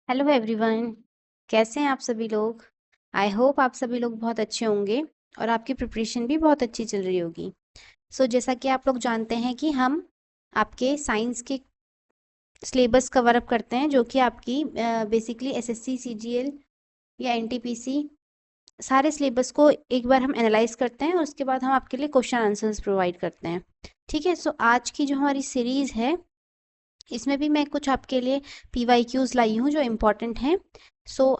Hello everyone. कैसे हैं आप सभी लोग? आई होप आप सभी लोग बहुत अच्छे होंगे और आपकी प्रिपरेशन भी बहुत अच्छी चल रही होगी। जैसा कि आप लोग जानते हैं कि हम आपके साइंस के सिलेबस कवर अप करते हैं, जो कि आपकी बेसिकली एसएससी सीजीएल या एनटीपीसी सारे सिलेबस को एक बार हम एनालाइज करते हैं और उसके बाद हम आपके लिए क्वेश्चन आंसर्स प्रोवाइड करते हैं। ठीक है, आज की जो हमारी सीरीज़ है इसमें भी मैं कुछ आपके लिए पीवाईक्यूज लाई हूँ जो इम्पोर्टेंट हैं।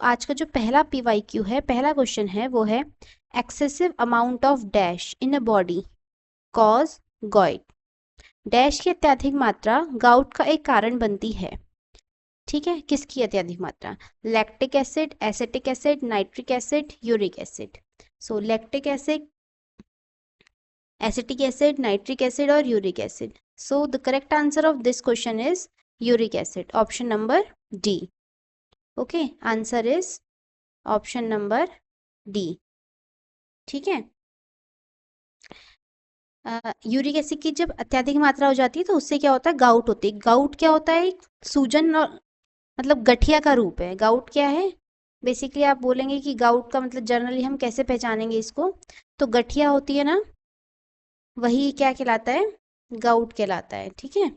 आज का जो पहला पीवाईक्यू है, पहला क्वेश्चन है, वो है excessive amount of dash in a body cause goitre. Dash की अत्यधिक मात्रा गाउट का एक कारण बनती है। ठीक है, किसकी अत्यधिक मात्रा? Lactic acid, acetic acid, nitric acid, uric acid. Lactic acid, acetic acid, nitric acid or uric acid. So the correct answer of this question is uric acid. Option number D. Okay, answer is option number D. ठीक है। Uric acid की जब अत्यधिक मात्रा हो जाती है तो उससे क्या होता है? गाउट होती है। गाउट क्या होता है? एक सूजन और मतलब गठिया का रूप है। गाउट क्या है? बेसिकली आप बोलेंगे कि गाउट का मतलब जनरली हम कैसे पहचानेंगे इसको? तो गठिया होती है ना, वही क्या कहलाता है? गाउट कहलाता है। ठीक है,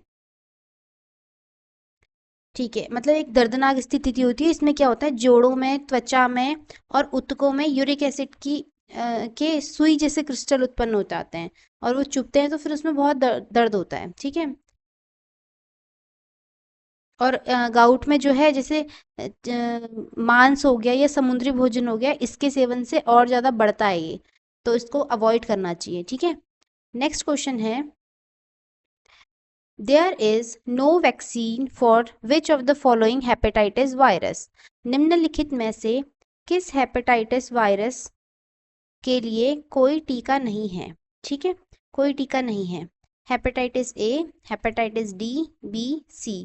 ठीक है, मतलब एक दर्दनाक स्थिति होती है। इसमें क्या होता है? जोड़ों में, त्वचा में और ऊतकों में यूरिक एसिड की के सुई जैसे क्रिस्टल उत्पन्न हो जाते हैं और वो चुभते हैं तो फिर उसमें बहुत दर्द होता है। ठीक है, और गाउट में जो है जैसे मांस हो गया या समुद्री भोजन हो गया, इसके सेवन से और ज़्यादा बढ़ता है ये, तो इसको अवॉइड करना चाहिए। ठीक है, नेक्स्ट क्वेश्चन है, There is no vaccine for which of the following hepatitis virus? निम्नलिखित में से किस हेपेटाइटिस वायरस के लिए कोई टीका नहीं है? ठीक है, कोई टीका नहीं है। Hepatitis A, hepatitis D, B, C.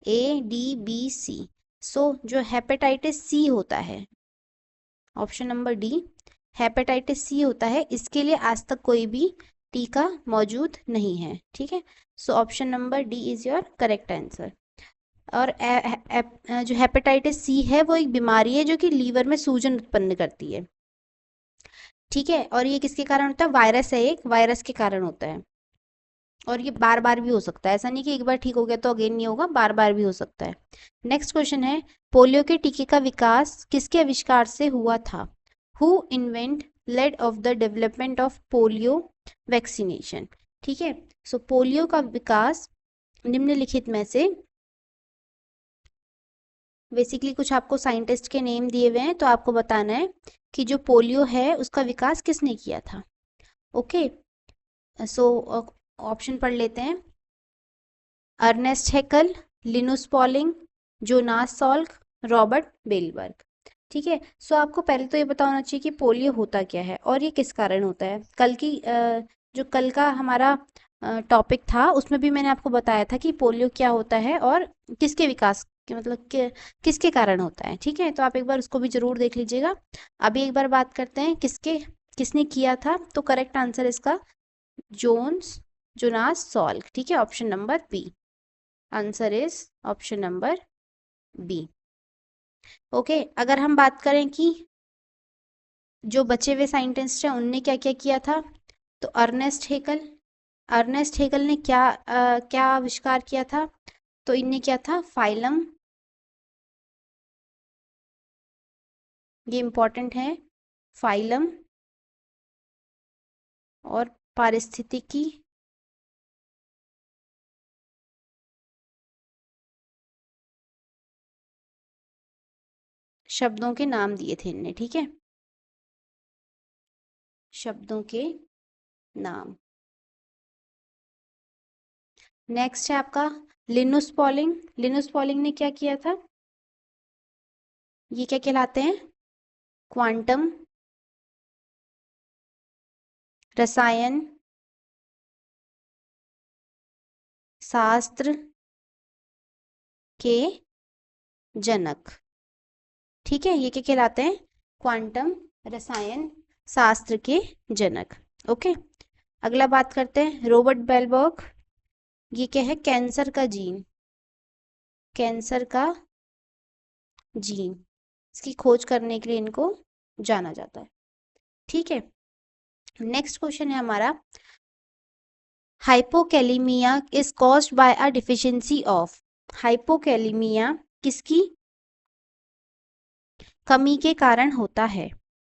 A, D, B, C. जो हेपेटाइटिस सी होता है, option number D, hepatitis C होता है, इसके लिए आज तक कोई भी टीका मौजूद नहीं है। ठीक है, option number D is your correct answer. और जो हेपेटाइटिस सी है वो एक बीमारी है जो कि लीवर में सूजन उत्पन्न करती है। ठीक है, और ये किसके कारण होता है? वायरस है, एक वायरस के कारण होता है और ये बार बार भी हो सकता है। ऐसा नहीं कि एक बार ठीक हो गया तो अगेन नहीं होगा, बार बार भी हो सकता है। नेक्स्ट क्वेश्चन है, पोलियो के टीके का विकास किसके आविष्कार से हुआ था? Who invent laid off the development of polio vaccination? ठीक है, पोलियो का विकास निम्नलिखित में से, बेसिकली कुछ आपको साइंटिस्ट के नेम दिए हुए हैं तो आपको बताना है कि जो पोलियो है उसका विकास किसने किया था। ओके, सो ऑप्शन पढ़ लेते हैं। Ernest Haeckel, Linus Pauling, Jonas Salk, Robert Bellberg. ठीक है, आपको पहले तो ये पता होना चाहिए कि पोलियो होता क्या है और ये किस कारण होता है। जो कल का हमारा टॉपिक था उसमें भी मैंने आपको बताया था कि पोलियो क्या होता है और किसके विकास के मतलब किसके कारण होता है। ठीक है, तो आप एक बार उसको भी जरूर देख लीजिएगा। अभी एक बार बात करते हैं किसने किया था। तो करेक्ट आंसर इसका जोनास सॉल्क। ठीक है, option number B. Answer is option number B. Okay, अगर हम बात करें कि जो बचे हुए साइंटिस्ट हैं उनने क्या क्या किया था, तो अर्नेस्ट हेगल ने क्या आविष्कार किया था? तो इनने क्या था? फाइलम, ये इंपॉर्टेंट है, फाइलम और पारिस्थितिकी शब्दों के नाम दिए थे इनने। ठीक है, शब्दों के नाम। नेक्स्ट है आपका लिनुस पॉलिंग। लिनुस पॉलिंग ने क्या किया था? ये क्या कहलाते हैं? क्वांटम रसायन शास्त्र के जनक। ठीक है, ये क्या कहलाते हैं? क्वांटम रसायन शास्त्र के जनक। ओके, अगला बात करते हैं रॉबर्ट बेलबर्ग। ये क्या है? कैंसर का जीन, कैंसर का जीन, इसकी खोज करने के लिए इनको जाना जाता है। ठीक है, नेक्स्ट क्वेश्चन है हमारा, hypokalaemia is caused by a deficiency of. Hypokalaemia किसकी कमी के कारण होता है?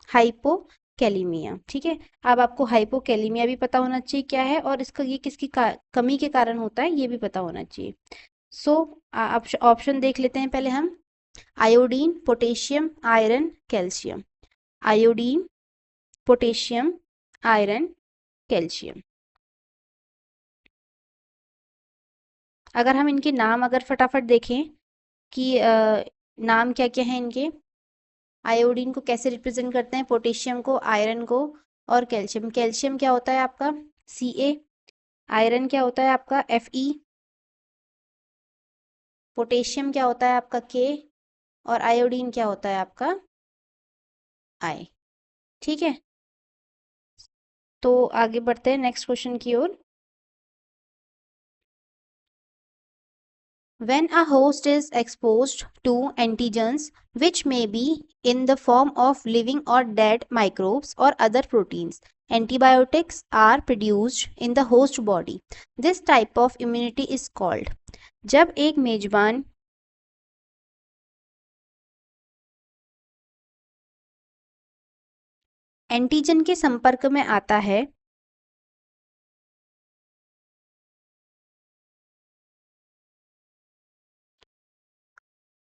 हाइपोकैलिमिया। ठीक है, अब आपको हाइपोकैलिमिया भी पता होना चाहिए क्या है, और इसका ये किसकी कमी के कारण होता है ये भी पता होना चाहिए। सो ऑप्शन देख लेते हैं पहले हम। Iodine, potassium, iron, calcium. Iodine, potassium, iron, calcium. अगर हम इनके नाम अगर फटाफट देखें कि नाम क्या क्या है इनके, आयोडीन को कैसे रिप्रेजेंट करते हैं, पोटेशियम को, आयरन को, और कैल्शियम। कैल्शियम क्या होता है आपका Ca, आयरन क्या होता है आपका Fe, पोटेशियम क्या होता है आपका K, और आयोडीन क्या होता है आपका I। ठीक है, तो आगे बढ़ते हैं नेक्स्ट क्वेश्चन की ओर। When a host is exposed to antigens, which may be in the form of living or dead microbes or other proteins, antibiotics are produced in the host body. This type of immunity is called। जब एक मेजबान antigen के संपर्क में आता है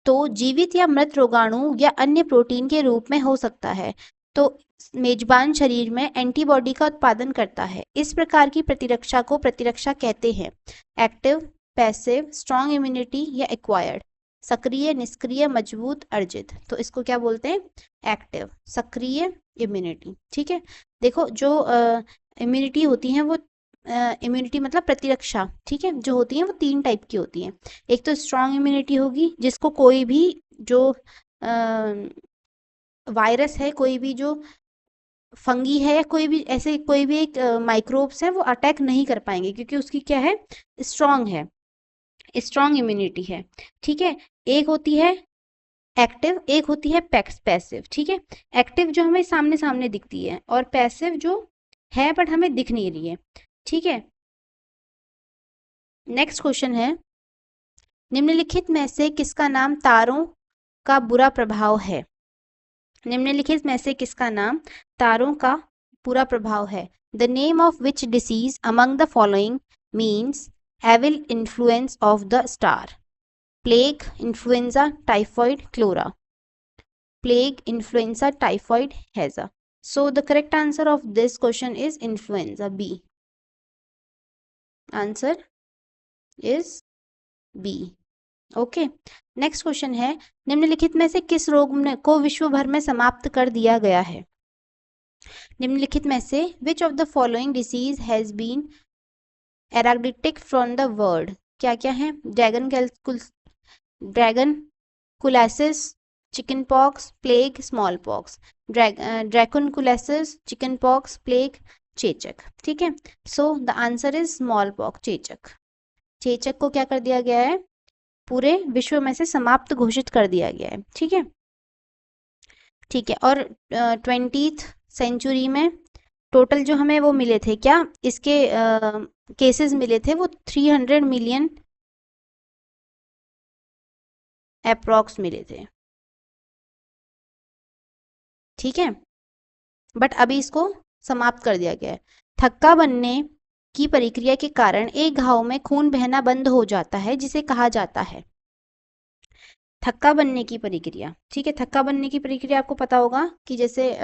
तो जीवित या मृत रोगाणु या अन्य प्रोटीन के रूप में हो सकता है, तो मेजबान शरीर में एंटीबॉडी का उत्पादन करता है। इस प्रकार की प्रतिरक्षा को प्रतिरक्षा कहते हैं। एक्टिव, पैसिव, स्ट्रॉन्ग इम्यूनिटी या एक्वायर्ड। सक्रिय, निष्क्रिय, मजबूत, अर्जित। तो इसको क्या बोलते हैं? एक्टिव, सक्रिय इम्यूनिटी। ठीक है, देखो जो इम्यूनिटी होती है वो इम्यूनिटी मतलब प्रतिरक्षा, ठीक है, जो होती है वो 3 टाइप की होती है। एक तो स्ट्रॉन्ग इम्यूनिटी होगी जिसको कोई भी जो वायरस है, कोई भी जो फंगी है, या कोई भी ऐसे कोई भी एक माइक्रोब्स है वो अटैक नहीं कर पाएंगे, क्योंकि उसकी क्या है, स्ट्रॉन्ग है, स्ट्रॉन्ग इम्यूनिटी है। ठीक है, एक होती है एक्टिव, एक होती है पैसिव। ठीक है, एक्टिव जो हमें सामने सामने दिखती है, और पैसिव जो है बट हमें दिख नहीं रही है। ठीक है, नेक्स्ट क्वेश्चन है, निम्नलिखित में से किसका नाम तारों का बुरा प्रभाव है? निम्नलिखित में से किसका नाम तारों का बुरा प्रभाव है? The name of which disease among the following means evil influence of the star? Plague, influenza, typhoid, cholera. Plague, influenza, typhoid, हैजा। So the correct answer of this question is influenza, B. Answer is B. Okay, next question है, निम्नलिखित में से किस रोग को विश्व भर में समाप्त कर दिया गया है? निम्नलिखित में से which of the following disease has been eradicated from the world? क्या क्या है? Dracunculiasis, chickenpox, plague, smallpox. Dracunculiasis, chickenpox, plague, चेचक। ठीक है, so the answer is smallpox, चेचक। चेचक को क्या कर दिया गया है? पूरे विश्व में से समाप्त घोषित कर दिया गया है। ठीक है, ठीक है, और 20th सेंचुरी में टोटल जो हमें वो मिले थे, क्या इसके केसेस मिले थे, वो 300 मिलियन अप्रॉक्स मिले थे। ठीक है, बट अभी इसको समाप्त कर दिया गया है। थक्का बनने की प्रक्रिया के कारण एक घाव में खून बहना बंद हो जाता है, जिसे कहा जाता है? थक्का बनने की प्रक्रिया। ठीक है, थक्का बनने की प्रक्रिया आपको पता होगा कि जैसे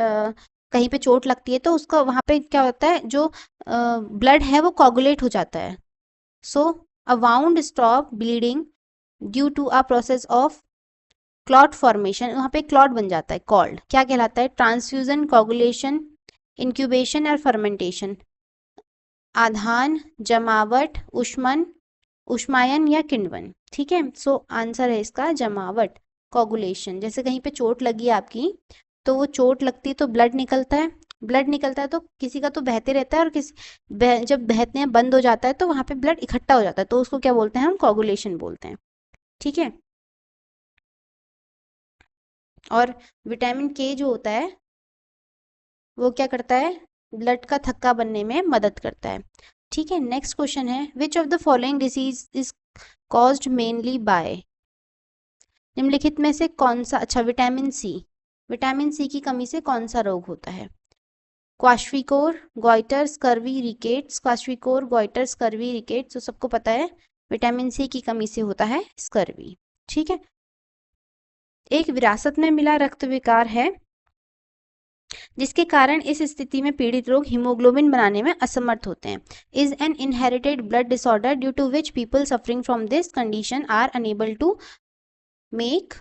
कहीं पे चोट लगती है तो उसका वहां पे क्या होता है, जो ब्लड है वो कोगुलेट हो जाता है। So a wound stop bleeding due to a process of clot formation. वहां पे क्लॉट बन जाता है, कॉल्ड क्या कहलाता है? ट्रांसफ्यूजन, कोगुलेशन, इंक्यूबेशन और फर्मेंटेशन। आधान, जमावट, उष्मन, उष्मायन या किण्वन। ठीक है, सो आंसर है इसका जमावट, कोगुलेशन। जैसे कहीं पे चोट लगी है आपकी, तो वो चोट लगती है तो ब्लड निकलता है, ब्लड निकलता है तो किसी का तो बहते रहता है, और जब बहते हैं बंद हो जाता है तो वहां पे ब्लड इकट्ठा हो जाता है, तो उसको क्या बोलते हैं हम? कोगुलेशन बोलते हैं। ठीक है, और विटामिन के जो होता है वो क्या करता है, ब्लड का थक्का बनने में मदद करता है। ठीक है, नेक्स्ट क्वेश्चन है, विच of the following disease is caused mainly by, निम्नलिखित में से कौन सा, अच्छा विटामिन सी की कमी से कौन सा रोग होता है, kwashiorkor, goitre, scurvy, rickets, kwashiorkor, goitre, scurvy, rickets, तो सबको पता है विटामिन सी की कमी से होता है स्कर्वी। ठीक है, एक विरासत में मिला रक्त विकार है जिसके कारण इस स्थिति में पीड़ित लोग हीमोग्लोबिन बनाने में असमर्थ होते हैं। Is an inherited blood disorder due to which people suffering from this condition are unable to make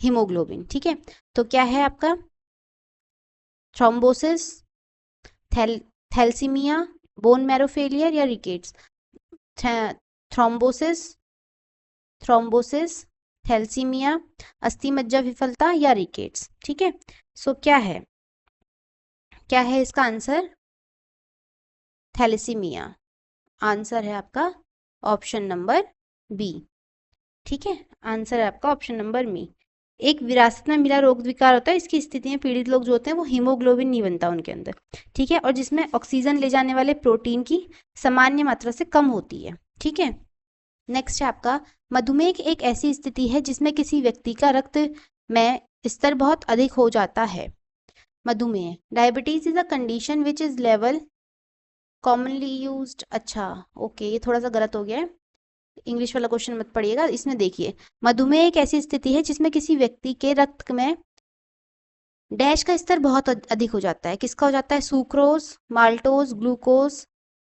haemoglobin. ठीक है, तो क्या है आपका, thrombosis, thalassaemia, bone marrow failure या रिकेट्स, थ्रोम्बोसिस, थैलेसीमिया, अस्थि मज्जा विफलता या रिकेट्स। ठीक है, सो क्या है इसका आंसर, थैलेसीमिया। आंसर है आपका ऑप्शन नंबर बी। ठीक है, आंसर है आपका ऑप्शन नंबर बी। एक विरासत में मिला रोग विकार होता है, इसकी स्थिति में पीड़ित लोग जो होते हैं वो हीमोग्लोबिन नहीं बनता उनके अंदर। ठीक है, और जिसमें ऑक्सीजन ले जाने वाले प्रोटीन की सामान्य मात्रा से कम होती है। ठीक है, नेक्स्ट है आपका, मधुमेह एक ऐसी स्थिति है जिसमें किसी व्यक्ति का रक्त में स्तर बहुत अधिक हो जाता है। मधुमेह, diabetes is a condition which is level commonly used, अच्छा ओके, ये थोड़ा सा गलत हो गया है, इंग्लिश वाला क्वेश्चन मत पढ़िएगा, इसमें देखिए, मधुमेह एक ऐसी स्थिति है जिसमें किसी व्यक्ति के रक्त में डैश का स्तर बहुत अधिक हो जाता है। किसका हो जाता है, sucrose, maltose, glucose,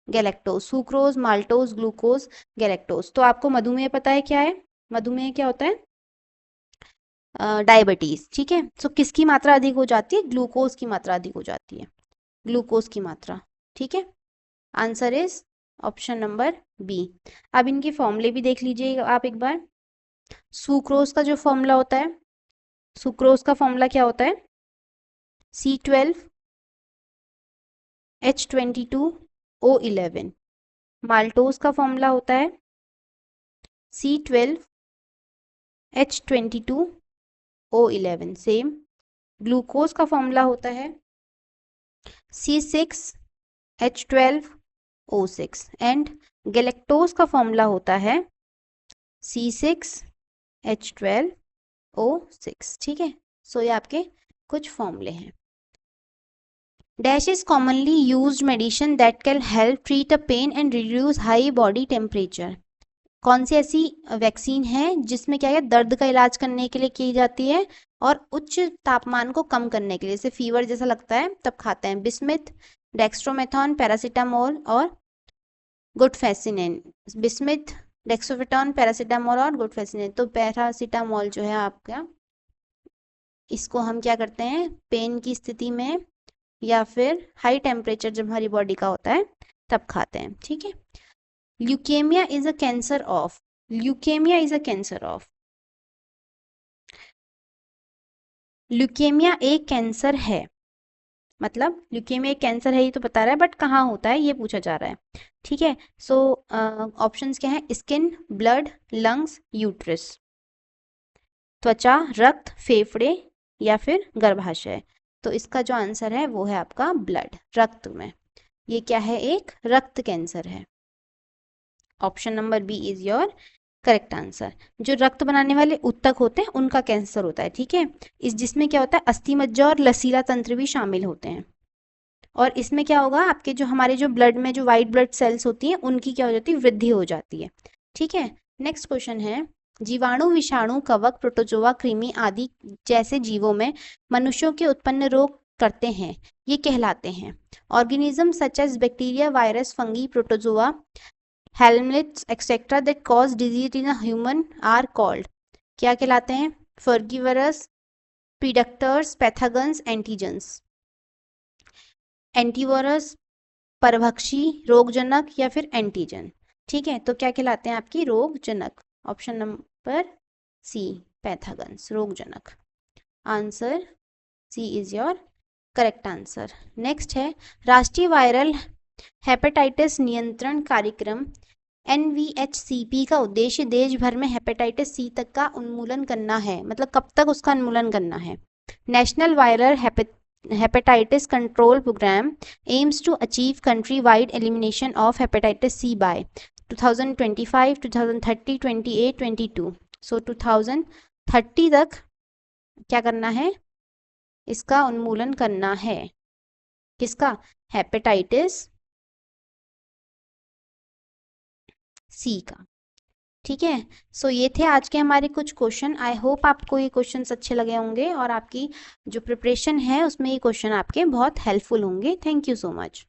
galactose, sucrose, maltose, glucose, galactose. तो आपको मधुमेह पता है क्या है, मधुमेह क्या होता है, डायबिटीज। ठीक है, सो किसकी मात्रा अधिक हो जाती है, ग्लूकोज की मात्रा अधिक हो जाती है, ग्लूकोज की मात्रा। ठीक है, answer is option number B. अब इनके फॉर्मूले भी देख लीजिए आप एक बार। सुक्रोज का जो फॉर्मूला होता है, सुक्रोज का फॉर्मूला क्या होता है, C12H22O11। माल्टोज का फॉर्मूला होता है C12H22O11 सेम। ग्लूकोज का फॉर्मूला होता है C6H12O6 एंड गैलेक्टोज का फॉर्मूला होता है C6H12O6। ठीक है, सो ये आपके कुछ फॉर्मूले हैं। Dash is commonly used medicine that can help treat a pain and reduce high body temperature, कौन सी ऐसी वैक्सीन है जिसमें क्या है, दर्द का इलाज करने के लिए की जाती है और उच्च तापमान को कम करने के लिए, जैसे फीवर जैसा लगता है तब खाते हैं, बिस्मिथ, डेक्स्ट्रोमेथॉन, पैरासीटामोल और गुडफेसिनिन। बिस्मिथ, डेक्सोफेटॉन, पैरासीटामोल और गुडफेसिनिन। तो पैरासीटामोल जो है आपका, इसको हम क्या करते हैं, पेन की स्थिति में या फिर हाई टेम्परेचर जब हमारी बॉडी का होता है तब खाते हैं। ठीक है, leukaemia is a cancer of, leukaemia is a cancer of, leukaemia एक कैंसर है, मतलब ल्यूकेमिया एक कैंसर है ये तो बता रहा है, बट कहाँ होता है ये पूछा जा रहा है। ठीक है, सो ऑप्शंस क्या है, स्किन, ब्लड, लंग्स, यूट्रस, त्वचा, रक्त, फेफड़े या फिर गर्भाशय। तो इसका जो आंसर है वो है आपका ब्लड, रक्त में। ये क्या है, एक रक्त कैंसर है। Option number B is your correct answer. जो रक्त बनाने वाले ऊतक होते हैं उनका कैंसर होता है। ठीक है, इस जिसमें क्या होता है, अस्थि मज्जा और लसीला तंत्र भी शामिल होते हैं। और इसमें क्या होगा, आपके जो हमारे जो ब्लड में जो वाइट ब्लड सेल्स होती हैं उनकी क्या हो जाती है, वृद्धि हो जाती है। ठीक है, नेक्स्ट क्वेश्चन है, जीवाणु, विषाणु, कवक, प्रोटोजोआ, कृमि आदि जैसे जीवों में मनुष्यों के उत्पन्न रोग करते हैं, ये कहलाते हैं, organism such as bacteria, virus, fungi, protozoa, helminths etcetera that cause disease in a human are called, क्या कहलाते हैं, frugivores, predators, pathogens, antigens, antivirus, परभक्षी, रोगजनक या फिर एंटीजन। ठीक है, तो क्या कहलाते हैं आपकी, रोगजनक। ऑप्शन नंबर सी, पैथोजेंस, रोगजनक। Answer C is your correct answer. Next है, राष्ट्रीय वायरल हेपेटाइटिस नियंत्रण कार्यक्रम NVHCP का उद्देश्य देश भर में हेपेटाइटिस सी तक का उन्मूलन करना है, मतलब कब तक उसका उन्मूलन करना है। National viral hepatitis control programme aims to achieve country wide elimination of hepatitis C by 2025, 2030, 28, 22। So 2030 तक क्या करना है, इसका उन्मूलन करना है। किसका? हेपेटाइटिस सी का। ठीक है। सो ये थे आज के हमारे कुछ क्वेश्चन। आई होप आपको ये क्वेश्चंस अच्छे लगे होंगे और आपकी जो प्रिपरेशन है उसमें ये क्वेश्चन आपके बहुत हेल्पफुल होंगे। Thank you so much.